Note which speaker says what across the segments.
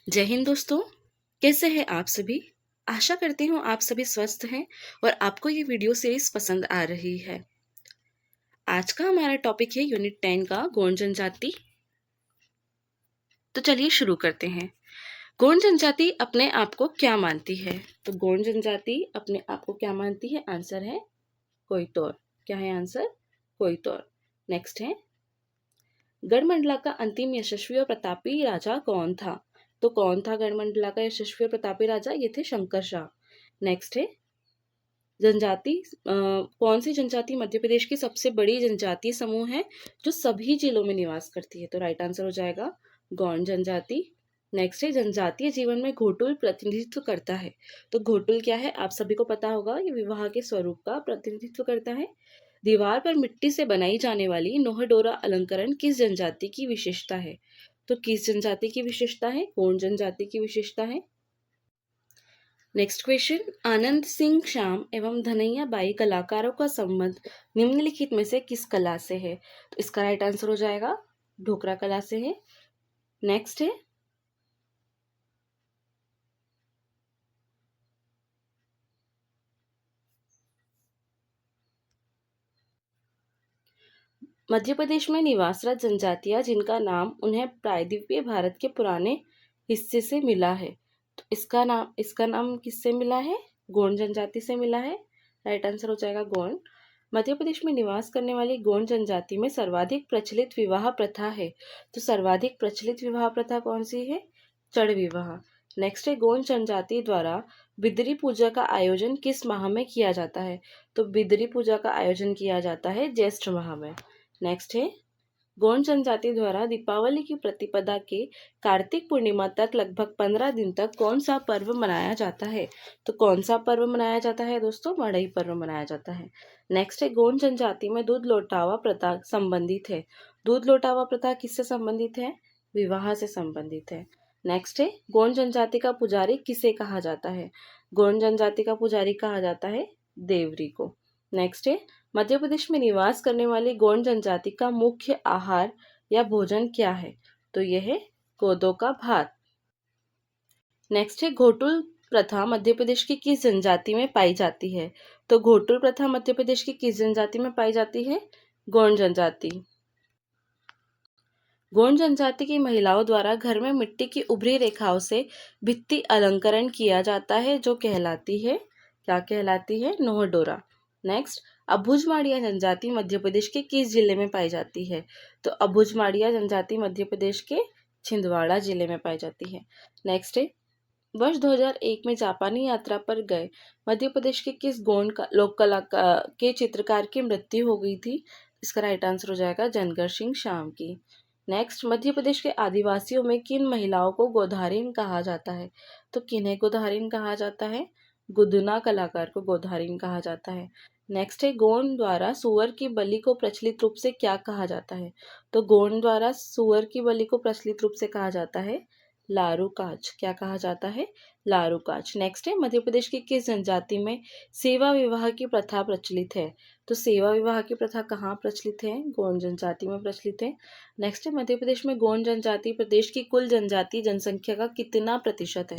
Speaker 1: जय हिंद दोस्तों। कैसे हैं आप सभी। आशा करती हूँ आप सभी स्वस्थ हैं और आपको ये वीडियो सीरीज पसंद आ रही है। आज का हमारा टॉपिक है यूनिट 10 का गोंड जनजाति। तो चलिए शुरू करते हैं। गोंड जनजाति अपने आप को क्या मानती है? तो गोंड जनजाति अपने आप को क्या मानती है? आंसर है कोयतोर। क्या है आंसर? कोयतोर। नेक्स्ट है, गढ़मंडला का अंतिम यशस्वी और प्रतापी राजा कौन था? तो कौन था गढ़मंडला का यशस्वी और प्रतापी राजा? ये थे शंकर शाह। नेक्स्ट है, जनजाति कौन सी जनजाति मध्य प्रदेश की सबसे बड़ी जनजातीय समूह है जो सभी जिलों में निवास करती है? तो राइट आंसर हो जाएगा गौंड जनजाति। नेक्स्ट है, जनजातीय जीवन में घोटुल प्रतिनिधित्व करता है। तो घोटुल क्या है? आप सभी को पता होगा, ये विवाह के स्वरूप का प्रतिनिधित्व करता है। दीवार पर मिट्टी से बनाई जाने वाली नोहडोरा अलंकरण किस जनजाति की विशेषता है? तो किस जनजाति की विशेषता है? गोंड जनजाति की विशेषता है। नेक्स्ट क्वेश्चन, आनंद सिंह श्याम एवं धनैया बाई कलाकारों का संबंध निम्नलिखित में से किस कला से है? तो इसका राइट आंसर हो जाएगा ढोकरा कला से है। नेक्स्ट है, मध्य प्रदेश में निवासरत जनजातियां जिनका नाम उन्हें प्रायद्वीपीय भारत के पुराने हिस्से से मिला है। तो इसका नाम किससे मिला है? गोंड जनजाति से मिला है। राइट आंसर हो जाएगा गोंड। मध्य प्रदेश में निवास करने वाली गोंड जनजाति में सर्वाधिक प्रचलित विवाह प्रथा है। तो सर्वाधिक प्रचलित विवाह प्रथा कौन सी है? चड़ विवाह। नेक्स्ट है, गोंड जनजाति द्वारा बिदरी पूजा का आयोजन किस माह में किया जाता है? तो बिदरी पूजा का आयोजन किया जाता है ज्येष्ठ माह में। नेक्स्ट है, गोंड जनजाति द्वारा दीपावली की प्रतिपदा के कार्तिक पूर्णिमा तक लगभग 15 दिन तक कौन सा पर्व मनाया जाता है? तो कौन सा पर्व मनाया जाता है दोस्तों? मड़ई पर्व मनाया जाता है। नेक्स्ट है, गोंड जनजाति में दूध लौटावा प्रथा संबंधित है। दूध लौटावा प्रथा किससे संबंधित है? विवाह से संबंधित है। नेक्स्ट है, गोंड जनजाति का पुजारी किसे कहा जाता है? गोंड जनजाति का पुजारी कहा जाता है देवरी को। नेक्स्ट है, मध्य प्रदेश में निवास करने वाली गोंड जनजाति का मुख्य आहार या भोजन क्या है? तो यह है कोदो का भात। नेक्स्ट है, घोटुल प्रथा मध्य प्रदेश की किस जनजाति में पाई जाती है? तो घोटुल प्रथा मध्य प्रदेश की किस जनजाति में पाई जाती है? गोंड जनजाति। गोंड जनजाति की महिलाओं द्वारा घर में मिट्टी की उभरी रेखाओं से भित्ति अलंकरण किया जाता है जो कहलाती है, क्या कहलाती है? नोहडोरा। नेक्स्ट, अबुझमाड़िया जनजाति मध्य प्रदेश के किस जिले में पाई जाती है? तो अबुझमाड़िया जनजाति मध्य प्रदेश के छिंदवाड़ा जिले में पाई जाती है। नेक्स्ट है, वर्ष 2001 में जापानी यात्रा पर गए मध्य प्रदेश के किस गोंड का लोक कला के चित्रकार की मृत्यु हो गई थी? इसका राइट आंसर हो जाएगा जनगर सिंह श्याम की। नेक्स्ट, मध्य प्रदेश के आदिवासियों में किन महिलाओं को गोधारिन कहा जाता है? तो किन्हें गोधारिन कहा जाता है? गुदना कलाकार को गोधारिन कहा जाता है। नेक्स्ट है, गोंड द्वारा सुअर की बलि को प्रचलित रूप से क्या कहा जाता है? तो गोंड द्वारा सुअर की बलि को प्रचलित रूप से कहा जाता है लारूकाच। क्या कहा जाता है? लारूकाच। नेक्स्ट है, मध्य प्रदेश की किस जनजाति में सेवा विवाह की प्रथा प्रचलित है? तो सेवा विवाह की प्रथा कहाँ प्रचलित है? गोंड जनजाति में प्रचलित है। नेक्स्ट है, मध्य प्रदेश में गोंड जनजाति प्रदेश की कुल जनजातीय जनसंख्या का कितना प्रतिशत है?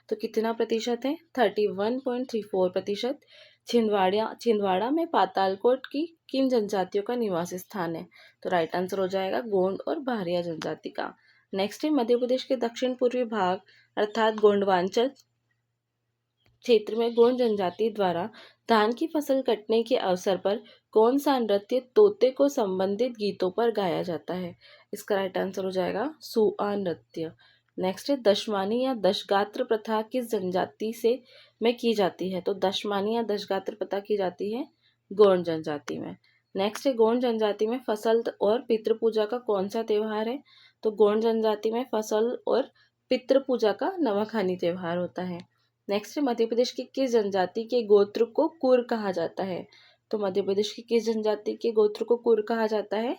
Speaker 1: तो कितना प्रतिशत है? 31.34%। छिंदवाड़ा में पातालकोट की किन जनजातियों का निवास स्थान है? तो राइट आंसर हो जाएगा गोंड और भारिया जनजाति का। नेक्स्ट है, मध्य प्रदेश के दक्षिण पूर्वी भाग अर्थात गोंडवांचल क्षेत्र में गोंड जनजाति द्वारा धान की फसल कटने के अवसर पर कौन सा नृत्य तोते को संबंधित गीतों पर गाया जाता है? इसका राइट आंसर हो जाएगा सुआ नृत्य। नेक्स्ट है, दशमानी या दशगात्र प्रथा किस जनजाति से में की जाती है? तो दशमानी या दशगात्र प्रथा की जाती है गोंड जनजाति में। नेक्स्ट है, गोंड जनजाति में फसल और पितृ पूजा का कौन सा त्योहार है? तो गोंड जनजाति में फसल और पितृ पूजा का नवाखानी त्योहार होता है। नेक्स्ट है, मध्य प्रदेश की किस जनजाति के गोत्र को कुर कहा जाता है? तो मध्य प्रदेश की किस जनजाति के गोत्र को कुर कहा जाता है?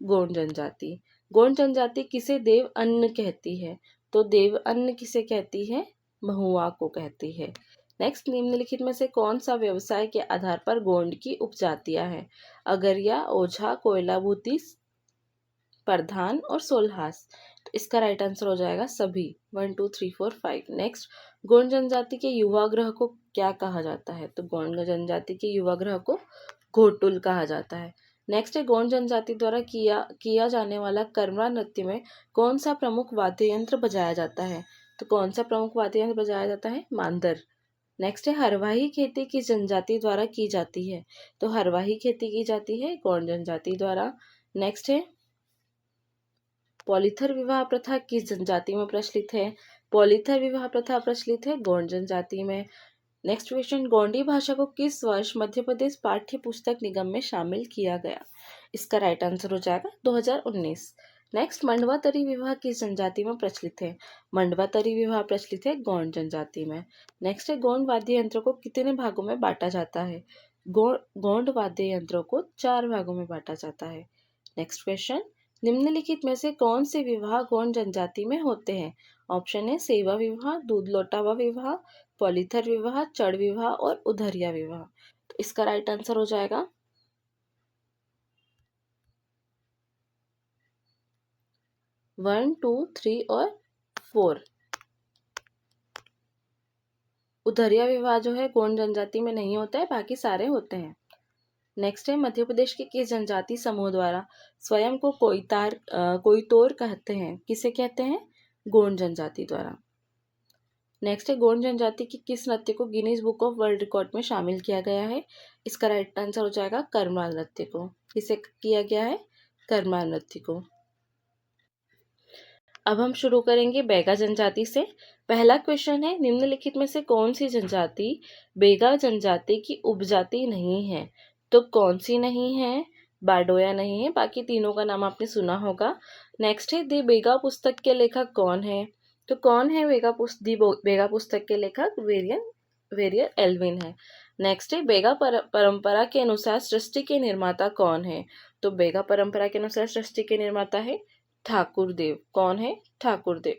Speaker 1: गोंड जनजाति। गोंड जनजाति किसे देव अन्न कहती है? तो देव अन्न किसे कहती है? महुआ को कहती है। नेक्स्ट, निम्नलिखित में से कौन सा व्यवसाय के आधार पर गोंड की उपजातियां हैं? अगरिया, ओझा, कोयला भूति, प्रधान और सोल्हास। तो इसका राइट आंसर हो जाएगा सभी, 1 2 3 4 5। नेक्स्ट, गोंड जनजाति के युवा ग्रह को क्या कहा जाता है? तो गोंड जनजाति के युवा ग्रह को घोटुल कहा जाता है। नेक्स्ट है, गोंड जनजाति द्वारा किया जाने वाला कर्मा नृत्य में कौन सा प्रमुख वाद्य यंत्र बजाया जाता है? तो कौन सा प्रमुख वाद्य यंत्र बजाया जाता है? मांदर। नेक्स्ट है, हरवाही खेती किस जनजाति द्वारा की जाती है? तो हरवाही खेती की जाती है गोंड जनजाति द्वारा। नेक्स्ट है, पॉलीथर विवाह प्रथा किस जनजाति में प्रचलित है? पॉलीथर विवाह प्रथा प्रचलित है गोंड जनजाति में। नेक्स्ट क्वेश्चन, गोंडी भाषा को किस वर्ष मध्य प्रदेश पाठ्य पुस्तक निगम में शामिल किया गया? इसका राइट आंसर हो जाएगा 2019। नेक्स्ट, मंडवा तरी विवाह किस जनजाति में प्रचलित है? मंडवा तरी विवाह प्रचलित है गोंड जनजाति में। नेक्स्ट है, गोंड वाद्य यंत्र को कितने भागों में बांटा जाता है? गोंड वाद्य यंत्रों को 4 भागों में बांटा जाता है। नेक्स्ट क्वेश्चन, निम्नलिखित में से कौन से विवाह गोंड जनजाति में होते हैं? ऑप्शन है सेवा विवाह, दूध लौटावा विवाह, पॉलीथर विवाह, चढ़ विवाह और उधरिया विवाह। तो इसका राइट आंसर हो जाएगा 1 2 3 और 4। उधरिया विवाह जो है गोंड जनजाति में नहीं होता है, बाकी सारे होते हैं। नेक्स्ट है, मध्य प्रदेश के किस जनजाति समूह द्वारा स्वयं को कोईतोर कहते हैं? किसे कहते हैं? गोंड जनजाति द्वारा। नेक्स्ट है, गोंड जनजाति की किस नृत्य को Guinness book of world record में शामिल किया गया है? इसका राइट आंसर हो जाएगा करमाल नृत्य को। किसे किया गया है? करमाल नृत्य को। अब हम शुरू करेंगे बेगा जनजाति से। पहला क्वेश्चन है, निम्नलिखित में से कौन सी जनजाति बेगा जनजाति की उपजाति नहीं है? तो कौन सी नहीं है? बारडोया नहीं है, बाकी तीनों का नाम आपने सुना होगा। नेक्स्ट है, दी बेगा पुस्तक के लेखक कौन है? तो कौन है बेगा पुस्तक के लेखक? वेरियर एल्विन है। नेक्स्ट है, बेगा परंपरा के अनुसार सृष्टि के निर्माता कौन है? तो बेगा परंपरा के अनुसार सृष्टि के निर्माता है ठाकुर देव। कौन है? ठाकुर देव।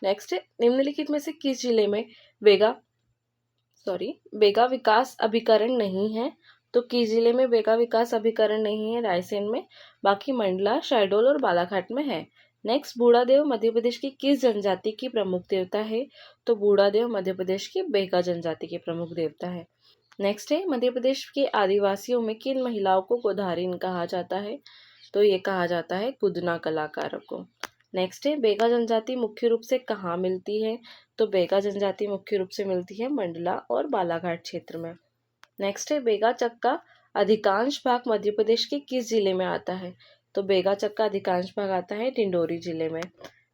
Speaker 1: नेक्स्ट है, निम्नलिखित में से किस जिले में बेगा विकास अभिकरण नहीं है? तो किस जिले में बेगा विकास अभिकरण नहीं है? रायसेन में। बाकी मंडला, शहडोल और बालाघाट में है। नेक्स्ट, बूढ़ा देव मध्य प्रदेश की किस जनजाति की प्रमुख देवता है? तो बूढ़ा देव मध्य प्रदेश की बेगा जनजाति के प्रमुख देवता है। नेक्स्ट है, मध्य प्रदेश के आदिवासियों में किन महिलाओं को गोधारिन कहा जाता है? तो ये कहा जाता है गुदना कलाकारों को। नेक्स्ट है, बेगा जनजाति मुख्य रूप से कहाँ मिलती है? तो बेगा जनजाति मुख्य रूप से मिलती है मंडला और बालाघाट क्षेत्र में। नेक्स्ट है, बेगा चक्का अधिकांश भाग मध्य प्रदेश के किस जिले में आता है? तो बेगा चक्का अधिकांश भाग आता है डिंडोरी जिले में।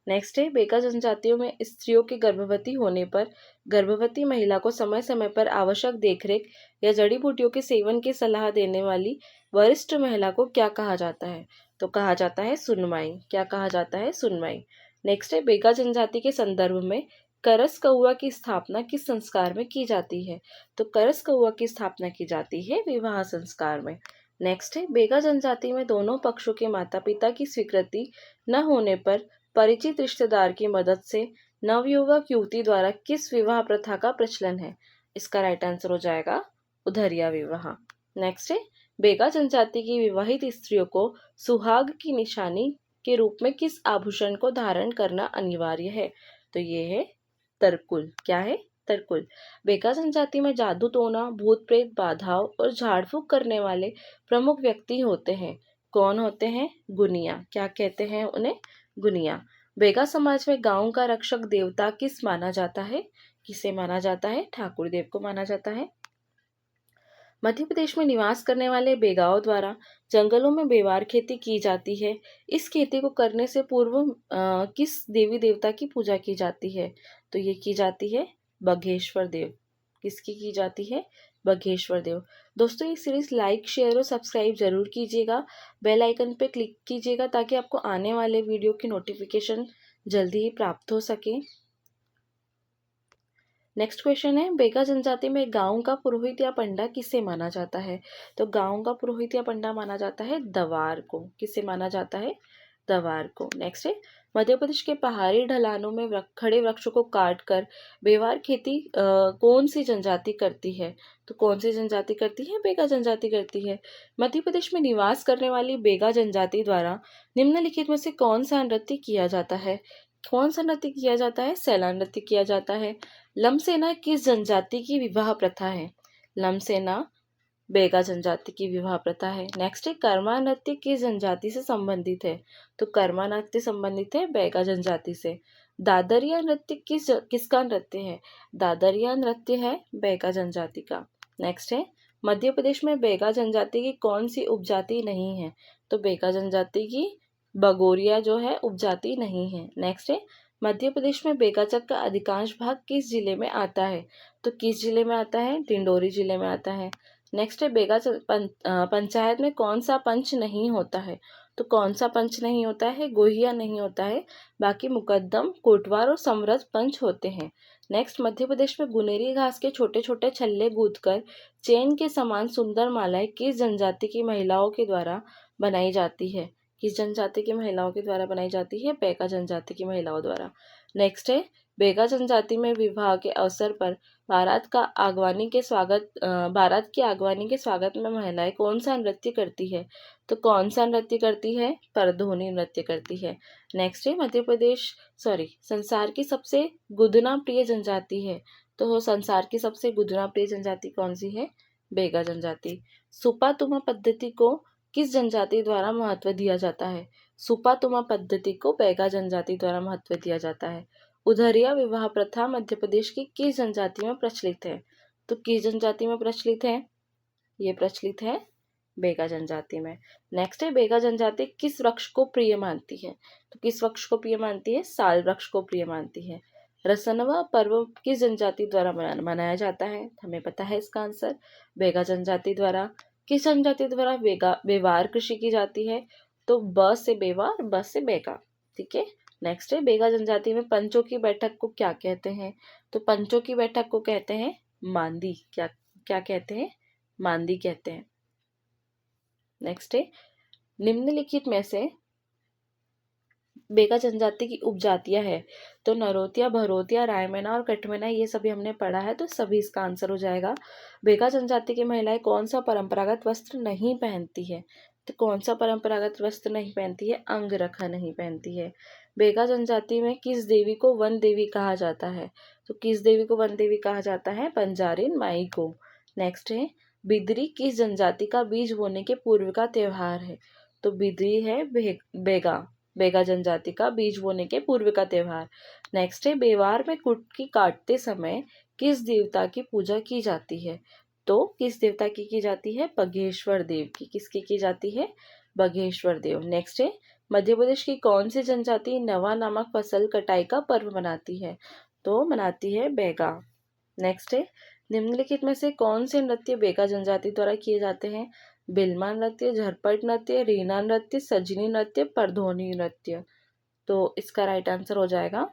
Speaker 1: नेक्स्ट है, बेगा जनजातियों में स्त्रियों के गर्भवती होने पर गर्भवती महिला को समय समय पर आवश्यक देखरेख या जड़ी बूटियों के सेवन की सलाह देने वाली वरिष्ठ महिला को क्या कहा जाता है? तो कहा जाता है सुनमाई। क्या कहा जाता है? सुनमाई। नेक्स्ट है, बेगा जनजाति के संदर्भ में करस कौआ की स्थापना किस संस्कार में की जाती है? तो करस कौआ की स्थापना की जाती है विवाह संस्कार में। नेक्स्ट है, बेगा जनजाति में दोनों पक्षों के माता पिता की स्वीकृति न होने पर परिचित रिश्तेदार की मदद से नवयुवक युवती द्वारा किस विवाह प्रथा का प्रचलन है? इसका राइट आंसर हो जाएगा उधरिया विवाह। नेक्स्ट है, बेगा जनजाति की विवाहित स्त्रियों को सुहाग की निशानी के रूप में किस आभूषण को धारण करना अनिवार्य है? तो ये है तरकुल। क्या है? तरकुल। बेगा जनजाति में जादू टोना, भूत प्रेत बाधाओं और झाड़ फूक करने वाले प्रमुख व्यक्ति होते हैं। कौन होते हैं? गुनिया। क्या कहते हैं उन्हें? गुनिया। बेगा समाज में गांव का रक्षक देवता किस माना जाता है? किसे माना जाता है? ठाकुर देव को माना जाता है। मध्य प्रदेश में निवास करने वाले बेगाओं द्वारा जंगलों में बेवार खेती की जाती है। इस खेती को करने से पूर्व किस देवी देवता की पूजा की जाती है? तो ये की जाती है बघेश्वर देव। किसकी की जाती है? बघेश्वर देव। दोस्तों, ये सीरीज लाइक, शेयर और सब्सक्राइब जरूर कीजिएगा। बेल आइकन पे क्लिक कीजिएगा ताकि आपको आने वाले वीडियो की नोटिफिकेशन जल्दी ही प्राप्त हो सके। नेक्स्ट क्वेश्चन है, बेगा जनजाति में गांव का पुरोहित या पंडा किसे माना जाता है? तो गांव का पुरोहित या पंडा माना जाता है दवार को। किसे माना जाता है? तवार को। नेक्स्ट है मध्य प्रदेश के पहाड़ी ढलानों में खड़े वृक्षों को काट कर बेवार खेती कौन सी जनजाति करती है? तो कौन सी जनजाति करती है? बेगा जनजाति करती है। मध्य प्रदेश में निवास करने वाली बेगा जनजाति द्वारा निम्नलिखित में से कौन सा नृत्य किया जाता है? कौन सा नृत्य किया जाता है? सैला नृत्य किया जाता है। लमसेना किस जनजाति की विवाह प्रथा है? लमसेना बेगा जनजाति की विवाह प्रथा है। नेक्स्ट है कर्मा नृत्य किस जनजाति से संबंधित है? तो कर्मा नृत्य संबंधित है बेगा जनजाति से। दादरिया नृत्य किसका नृत्य है? दादरिया नृत्य है बेगा जनजाति का। नेक्स्ट है मध्य प्रदेश में बेगा जनजाति की कौन सी उपजाति नहीं है? तो बेगा जनजाति की बगोरिया जो है उपजाति नहीं है। नेक्स्ट है मध्य प्रदेश में बेगाचक का अधिकांश भाग किस जिले में आता है? तो किस जिले में आता है? डिंडोरी जिले में आता है। नेक्स्ट है पंचायत में कौन सा पंच नहीं होता है? तो कौन सा पंच नहीं होता है? गोहिया नहीं होता है, बाकी मुकद्दम, कोटवार और समरथ पंच होते हैं। नेक्स्ट मध्य प्रदेश में गुनेरी घास के छोटे छोटे छल्ले गूंथकर चेन के समान सुंदर मालाएं किस जनजाति की महिलाओं के द्वारा बनाई जाती है? किस जनजाति की महिलाओं के द्वारा बनाई जाती है? बेगा जनजाति की महिलाओं द्वारा। नेक्स्ट है बेगा जनजाति में विवाह के अवसर पर बारात की आगवानी के स्वागत में महिलाएं कौन सा नृत्य करती है? तो कौन सा नृत्य करती है? परधोनी नृत्य करती है। नेक्स्ट है संसार की सबसे गुदना प्रिय जनजाति है। तो संसार की सबसे गुदना प्रिय जनजाति कौन सी है? बेगा जनजाति। सुपा तुमा पद्धति को किस जनजाति द्वारा महत्व दिया जाता है? सुपा तुमा पद्धति को बेगा जनजाति द्वारा महत्व दिया जाता है। उधरिया विवाह प्रथा मध्य प्रदेश की किस जनजाति में प्रचलित है? तो किस जनजाति में प्रचलित है? ये प्रचलित है बेगा जनजाति में। नेक्स्ट है बेगा जनजाति किस वृक्ष को प्रिय मानती है? तो किस वृक्ष को प्रिय मानती है? साल वृक्ष को प्रिय मानती है। रसनवा पर्व किस जनजाति द्वारा मनाया जाता है? हमें पता है इसका आंसर, बेगा जनजाति द्वारा। किस जनजाति द्वारा बेवार कृषि की जाती है? तो ब से बेवार, ब से बेगा। ठीक है। नेक्स्ट है बेगा जनजाति में पंचों की बैठक को क्या कहते हैं? तो पंचों की बैठक को कहते हैं मांदी। क्या क्या कहते हैं? मांदी कहते हैं। नेक्स्ट है निम्नलिखित में से बेगा जनजाति की उपजातियां है। तो नरोतिया, भरोतिया, रायमना और कटमना ये सभी हमने पढ़ा है, तो सभी इसका आंसर हो जाएगा। बेगा जनजाति की महिलाएं कौन सा परंपरागत वस्त्र नहीं पहनती है? तो कौन सा परंपरागत वस्त्र नहीं पहनती है? अंगरखा नहीं पहनती है। बेगा जनजाति में किस देवी को वन देवी कहा जाता है? तो किस देवी को वन देवी कहा जाता है? बंजारिन माई को। नेक्स्ट है बिदरी किस जनजाति का बीज बोने के पूर्व का त्योहार है? तो बिदरी है बेगा जनजाति का बीज बोने के पूर्व का त्योहार। नेक्स्ट है बेवार में कुटकी काटते समय किस देवता की पूजा की जाती है? तो किस देवता की जाती है? बघेश्वर देव की। किसकी की जाती है? बघेश्वर देव। नेक्स्ट है मध्य प्रदेश की कौन सी जनजाति नवा नामक फसल कटाई का पर्व मनाती है? तो मनाती है बेगा। नेक्स्ट है निम्नलिखित में से कौन से नृत्य बेगा जनजाति द्वारा किए जाते हैं? बिल्मा नृत्य, झरपट नृत्य, रीना नृत्य, सजनी नृत्य, परधोनी नृत्य। तो इसका राइट आंसर हो जाएगा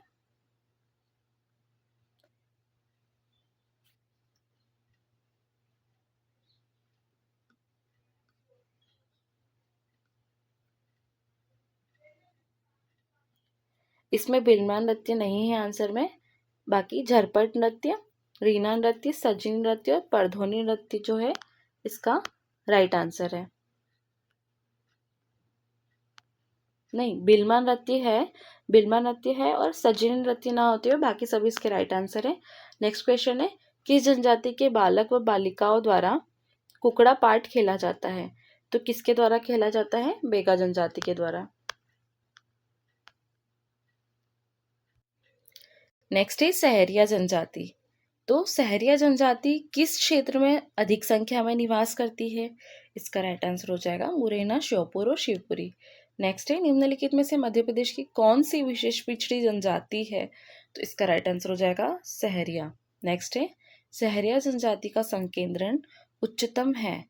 Speaker 1: इसमें बिल्मा नृत्य नहीं है आंसर में, बाकी झरपट नृत्य, रीना नृत्य, सजनी नृत्य और परधोनी नृत्य जो है इसका राइट आंसर है। नहीं, बिल्मा नृत्य है और सजनी नृत्य ना होते हुए बाकी सभी इसके राइट आंसर है। नेक्स्ट क्वेश्चन है किस जनजाति के बालक व बालिकाओं द्वारा कुकड़ा पाठ खेला जाता है? तो किसके द्वारा खेला जाता है? बेगा जनजाति के द्वारा। नेक्स्ट है सहरिया जनजाति। तो सहरिया जनजाति किस क्षेत्र में अधिक संख्या में निवास करती है? इसका राइट आंसर हो जाएगा मुरैना, श्योपुर और शिवपुरी। नेक्स्ट है निम्नलिखित में से मध्य प्रदेश की कौन सी विशेष पिछड़ी जनजाति है? तो इसका राइट आंसर हो जाएगा सहरिया। नेक्स्ट है सहरिया जनजाति का संकेंद्रण उच्चतम है,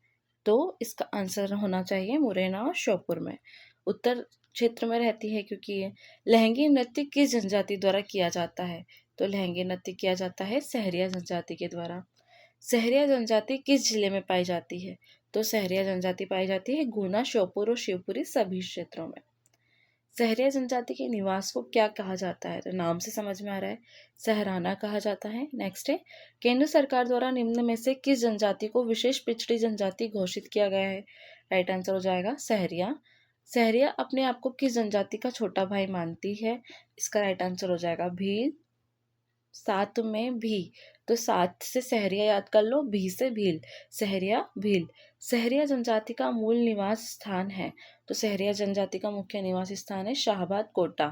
Speaker 1: तो इसका आंसर होना चाहिए मुरैना और श्योपुर में। उत्तर क्षेत्र में रहती है क्योंकि ये लहंगी नृत्य किस जनजाति द्वारा किया जाता है? तो लहंगी नृत्य किया जाता है सहरिया जनजाति के द्वारा। सहरिया जनजाति किस जिले में पाई जाती है? तो सहरिया जनजाति पाई जाती है गुना, श्योपुर और शिवपुरी सभी क्षेत्रों में। सहरिया जनजाति के निवास को क्या कहा जाता है? तो नाम से समझ में आ रहा है, सहराना कहा जाता है। नेक्स्ट है, केंद्र सरकार द्वारा निम्न में से किस जनजाति को विशेष पिछड़ी जनजाति घोषित किया गया है? राइट आंसर हो जाएगा सहरिया। सहरिया अपने आप को किस जनजाति का छोटा भाई मानती है? इसका राइट आंसर हो जाएगा भील। सात में भी, तो सात से सहरिया याद कर लो, भी से भील, सहरिया भील। सहरिया जनजाति का मूल निवास स्थान है, तो सहरिया जनजाति का मुख्य निवास स्थान है शाहबाद कोटा।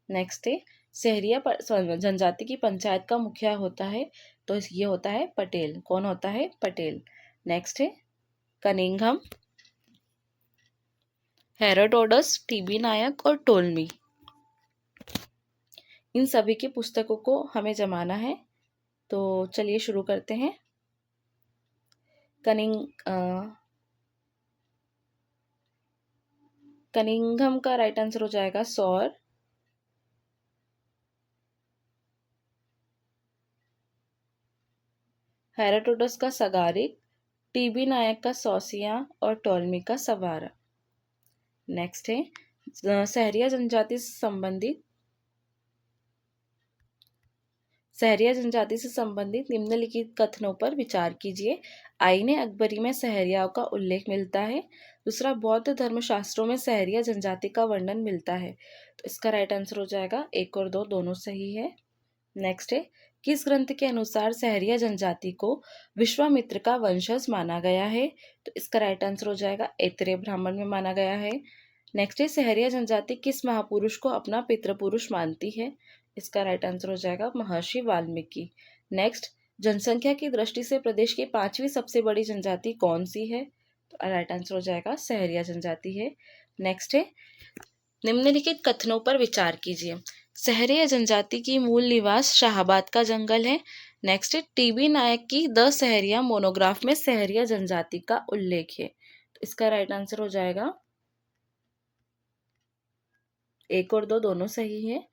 Speaker 1: नेक्स्ट है, सहरिया जनजाति की पंचायत का मुखिया होता है, तो ये होता है पटेल। कौन होता है? पटेल। नेक्स्ट है, कनिंघम, हेरोडोटस, टीबी नायक और टोलमी, इन सभी की पुस्तकों को हमें जमाना है। तो चलिए शुरू करते हैं। कनिंघम का राइट आंसर हो जाएगा सौर। हेरोडोटस का सगारिक, टीबी नायक का सौसिया और टोलमी का सवारा। नेक्स्ट है, सहरिया जनजाति से संबंधित निम्नलिखित कथनों पर विचार कीजिए। आईने अकबरी में सहरियाओं का उल्लेख मिलता है। दूसरा, बौद्ध धर्मशास्त्रों में सहरिया जनजाति का वर्णन मिलता है। तो इसका राइट आंसर हो जाएगा 1 और 2 दोनों सही है। नेक्स्ट है, किस ग्रंथ के अनुसार सहरिया जनजाति को विश्वामित्र का वंशज माना गया है? तो इसका राइट आंसर हो जाएगा ऐतरेय ब्राह्मण में माना गया है। नेक्स्ट है, सहरिया जनजाति किस महापुरुष को अपना पितृपुरुष मानती है? इसका राइट आंसर हो जाएगा महर्षि वाल्मीकि। नेक्स्ट, जनसंख्या की दृष्टि से प्रदेश की 5वीं सबसे बड़ी जनजाति कौन सी है? तो राइट आंसर हो जाएगा सहरिया जनजाति है। नेक्स्ट है, निम्नलिखित कथनों पर विचार कीजिए। सहरिया जनजाति की मूल निवास शाहबाद का जंगल है। नेक्स्ट है, टीबी नायक की द सहरिया मोनोग्राफ में सहरिया जनजाति का उल्लेख है। तो इसका राइट आंसर हो जाएगा 1 और 2 दोनों सही है।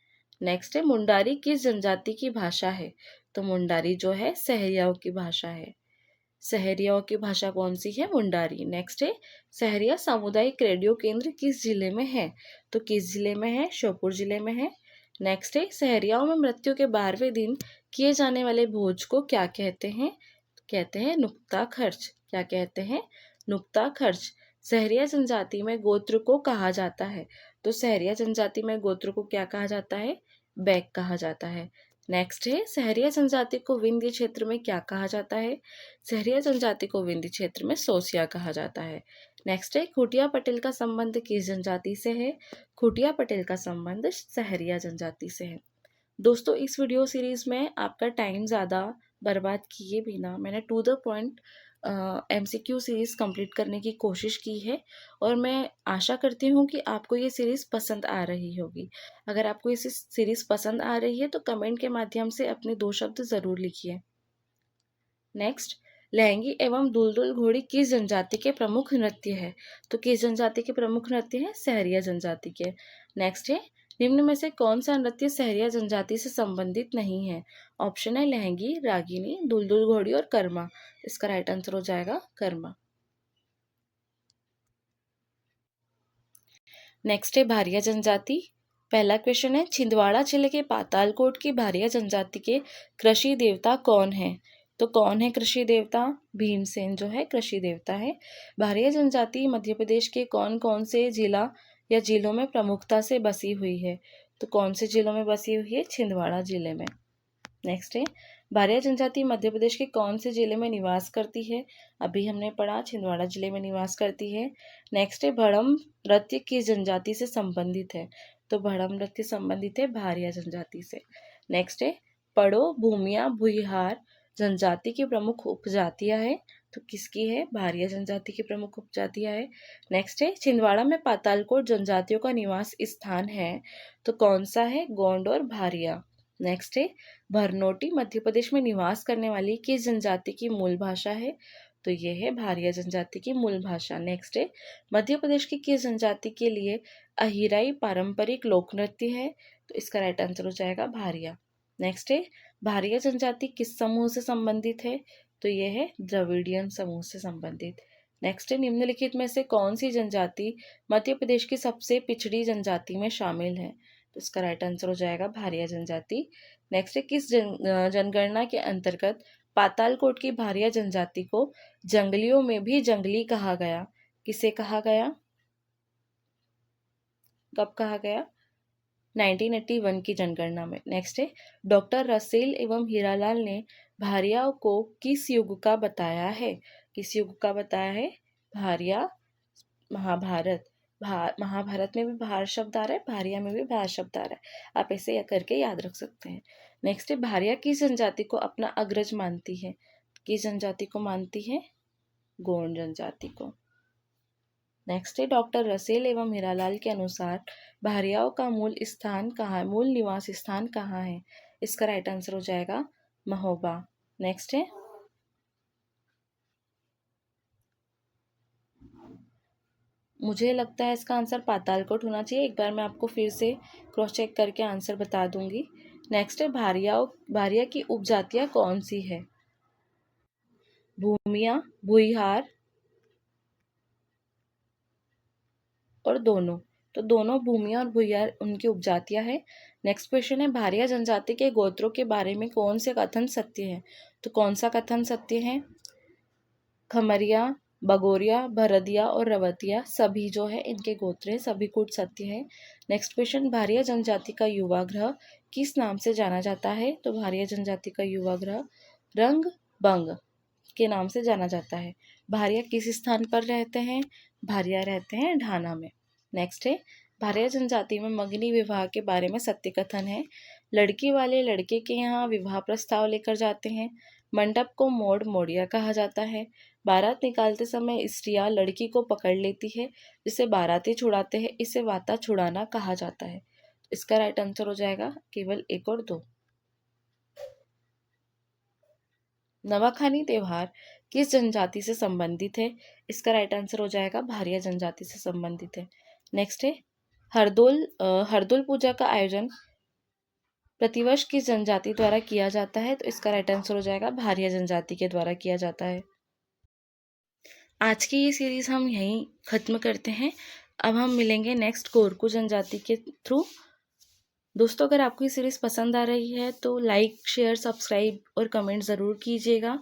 Speaker 1: नेक्स्ट है, मुंडारी किस जनजाति की भाषा है? तो मुंडारी जो है सहरियाओं की भाषा है। सहरियाओं की भाषा कौन सी है? मुंडारी। नेक्स्ट है, सहरिया सामुदायिक रेडियो केंद्र किस जिले में है? तो किस जिले में है? श्योपुर जिले में है। नेक्स्ट है, सहरियाओं में मृत्यु के 12वें दिन किए जाने वाले भोज को क्या कहते हैं? कहते हैं नुक्ता खर्च। क्या कहते हैं? नुक्ता खर्च। सहरिया जनजाति में गोत्र को कहा जाता है, तो सहरिया जनजाति में गोत्र को क्या कहा जाता है? बैक कहा जाता है। नेक्स्ट है, सहरिया जनजाति को विंध्य क्षेत्र में क्या कहा जाता है? सहरिया जनजाति को विंध्य क्षेत्र में सोसिया कहा जाता है। नेक्स्ट है, खुटिया पटेल का संबंध किस जनजाति से है? खुटिया पटेल का संबंध सहरिया जनजाति से है। दोस्तों, इस वीडियो सीरीज में आपका टाइम ज़्यादा बर्बाद किए बिना मैंने to the point MCQ series complete करने की कोशिश की है और मैं आशा करती हूँ कि आपको ये सीरीज़ पसंद आ रही होगी। अगर आपको ये सीरीज़ पसंद आ रही है तो कमेंट के माध्यम से अपने 2 शब्द ज़रूर लिखिए। नेक्स्ट, लहंगी एवं दुलदुल घोड़ी किस जनजाति के प्रमुख नृत्य है? तो किस जनजाति के प्रमुख नृत्य है? सहरिया जनजाति के। नेक्स्ट है, निम्न में से कौन सा नृत्य सहरिया जनजाति से संबंधित नहीं है? ऑप्शन है लहंगी, रागिनी, दुलदुल घोड़ी और कर्मा। इसका राइट आंसर हो जाएगा कर्मा। नेक्स्ट है भारिया जनजाति। पहला क्वेश्चन है, छिंदवाड़ा जिले के पातालकोट की भारिया जनजाति के कृषि देवता कौन है? तो कौन है कृषि देवता? भीमसेन जो है कृषि देवता है। भारिया जनजाति मध्य प्रदेश के कौन कौन से जिला या जिलों में प्रमुखता से बसी हुई है? तो कौन से जिलों में बसी हुई है? छिंदवाड़ा जिले में। नेक्स्ट है, भारिया जनजाति मध्य प्रदेश के कौन से जिले में निवास करती है? अभी हमने पढ़ा छिंदवाड़ा जिले में निवास करती है। नेक्स्ट है, भड़म नृत्य किस जनजाति से संबंधित है? तो भड़म नृत्य संबंधित है भारिया जनजाति से। नेक्स्ट है, पड़ो भूमिया भुईहार जनजाति की प्रमुख उपजातियां है, तो किसकी है? भारिया जनजाति की प्रमुख उपजातियां है। नेक्स्ट है, छिंदवाड़ा में पातालकोट जनजातियों का निवास स्थान है, तो कौन सा है? गोंड और भारिया। नेक्स्ट है, भरनोटी मध्य प्रदेश में निवास करने वाली किस जनजाति की मूल भाषा है? तो ये है भारिया जनजाति की मूल भाषा। नेक्स्ट है, मध्य प्रदेश की किस जनजाति के लिए अहिराई पारंपरिक लोक नृत्य है? तो इसका राइट आंसर हो जाएगा भारिया। नेक्स्ट है, भारिया जनजाति किस समूह से संबंधित है? तो यह है द्रविडियन समूह से संबंधित। नेक्स्ट है, निम्नलिखित में से कौन सी जनजाति मध्य प्रदेश की सबसे पिछड़ी जनजाति में शामिल है? तो इसका राइट आंसर हो जाएगा भारिया जनजाति। नेक्स्ट है, किस जनगणना के अंतर्गत पातालकोट की भारिया जनजाति को जंगलियों में भी जंगली कहा गया? किसे कहा गया? कब कहा गया? 1981 की जनगणना में। नेक्स्ट है, डॉक्टर रसेल एवं हीरालाल ने भारिया को किस युग का बताया है? किस युग का बताया है? भारिया महाभारत। महाभारत में भी भार शब्द आ रहा है, भारिया में भी भार शब्द आ रहा है, आप ऐसे करके याद रख सकते हैं। नेक्स्ट है, भारिया किस जनजाति को अपना अग्रज मानती है? किस जनजाति को मानती है? गोंड जनजाति को। नेक्स्ट है, डॉक्टर रसेल एवं हीरालाल के अनुसार भारियाओं का मूल स्थान कहाँ है? मूल निवास स्थान कहाँ है? इसका राइट आंसर हो जाएगा महोबा। नेक्स्ट है, मुझे लगता है इसका आंसर पातालकोट होना चाहिए। एक बार मैं आपको फिर से क्रॉस चेक करके आंसर बता दूंगी। नेक्स्ट है, भारिया की उपजातियां कौन सी है? भूमिया, भुईहार और दोनों। तो दोनों भूमिया और भुईहार उनकी उपजातियां हैं। नेक्स्ट क्वेश्चन है, भारिया जनजाति के गोत्रों के बारे में कौन से कथन सत्य है? तो कौन सा कथन सत्य है? खमरिया, बगोरिया, भरदिया और रवतिया सभी जो है इनके गोत्र हैं, सभी कुछ सत्य है। नेक्स्ट क्वेश्चन, भारिया जनजाति का युवा ग्रह किस नाम से जाना जाता है? तो भारिया जनजाति का युवा ग्रह रंग बंग के नाम से जाना जाता है। भारिया किस स्थान पर रहते हैं? भारिया रहते हैं ढाना में। नेक्स्ट है, भारिया जनजाति में मगनी विवाह के बारे में सत्य कथन है। लड़की वाले लड़के के यहाँ विवाह प्रस्ताव लेकर जाते हैं। मंडप को मोड़ मोड़िया कहा जाता है। बारात निकालते समय स्त्रियां लड़की को पकड़ लेती है, जिसे बाराती छुड़ाते हैं, इसे वाता छुड़ाना कहा जाता है। इसका राइट आंसर हो जाएगा केवल 1 और 2। नवाखानी त्योहार किस जनजाति से संबंधित है? इसका राइट आंसर हो जाएगा भारिया जनजाति से संबंधित है। नेक्स्ट है, हरदोल पूजा का आयोजन प्रतिवर्ष किस जनजाति द्वारा किया जाता है? तो इसका राइट आंसर हो जाएगा भारिया जनजाति के द्वारा किया जाता है। आज की ये सीरीज़ हम यहीं ख़त्म करते हैं। अब हम मिलेंगे नेक्स्ट कोरकू जनजाति के थ्रू। दोस्तों, अगर आपको ये सीरीज़ पसंद आ रही है तो लाइक, शेयर, सब्सक्राइब और कमेंट ज़रूर कीजिएगा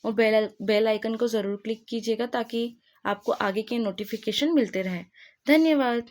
Speaker 1: और बेल आइकन को ज़रूर क्लिक कीजिएगा ताकि आपको आगे के नोटिफिकेशन मिलते रहें। धन्यवाद।